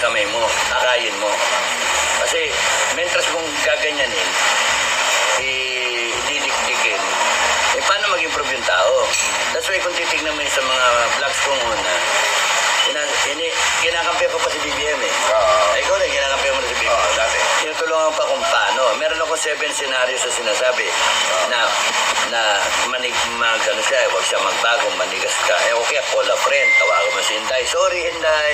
kamay mo, akayin mo. Kasi, mentras mong gaganyanin, didikdikin, paano mag-improve yung tao? That's why kung titignan mo sa mga vlogs ko muna, kinakampi ko pa si BBM eh. Ikaw rin, kinakampi mo na si BBM. Dati. Tinutulungan pa kung paano. Meron akong 7 scenarios sa sinasabi na ano siya, huwag siya magbago, manigas ka. Okay, call a friend, tawagan mo si Inday. Sorry, Inday.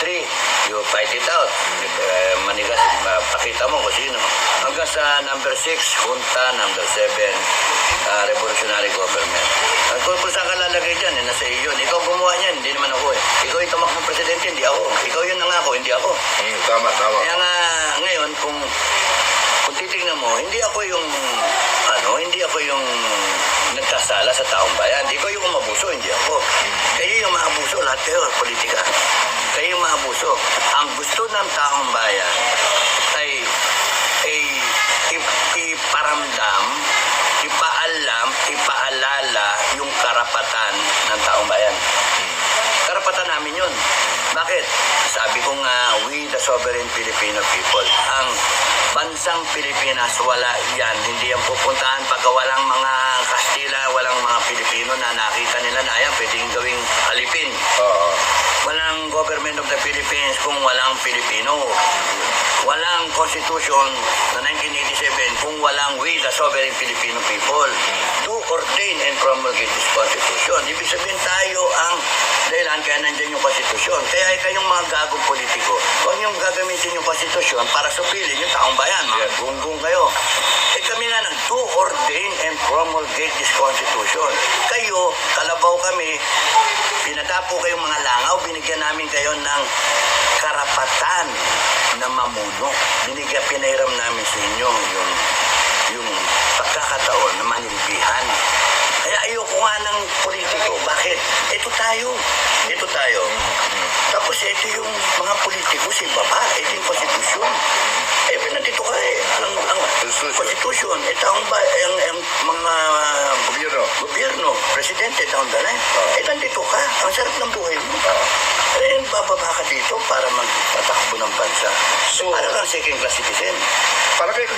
3, you fight it out. Manigas, pakita mo kung sino. Hanggang sa number 6, junta, number 7, revolutionary government. Kung saan ka lalagay dyan, nasa iyo yun. Ikaw gumawa niyan, hindi naman ako eh. Ikaw yung tumakbong presidente, hindi ako. Ikaw yun nangako, hindi ako. Tama. Kaya nga, ngayon, kung titignan mo, hindi ako yung nagkasala sa taong bayan. Ikaw yung umabuso, hindi ako. Kayo yung maabuso, lahat kayo, politika. Kayo yung maabuso. Ang gusto ng taong bayan ay iparamdam, ipaalala yung karapatan ng taong bayan. Karapatan namin yun. Bakit? Sabi ko nga, we the sovereign Filipino people. Ang bansang Pilipinas, wala yan. Hindi yan pupuntahan pagka walang mga Kastila, walang mga Pilipino na nakita nila na yan, pwedeng gawing alipin. Walang government of the Philippines kung walang Pilipino. Walang constitution na 1987 kung walang we the sovereign Filipino people. Do ordain and promulgate this constitution. Ibig sabihin tayo ang dahilan kaya nandyan yung constitution. Kaya kayong mga gagong politiko, huwag niyong gagamitin yung constitution para supilin yung taong bayan. Gunggong kayo. Kami nga do ordain and promulgate this constitution. Kayo, kalabaw kami, pinadapo kayong mga langaw, binigyan namin kayo ng karapatan na mamuno. Pinairam namin sa inyo yung pagkakataon na manilbihan. Kaya ayoko nga ng politiko. Bakit? Ito tayo. Tapos ito yung mga politiko, si baba, ito yung konstitusyon. Nandito ka ang konstitusyon, ito ang mga gobyerno, presidente, taon dala. Nandito ka, ang sarap ng buhay mo. Bababa ka dito para magpatakbo ng bansa. Para kang second class citizen. Para kayo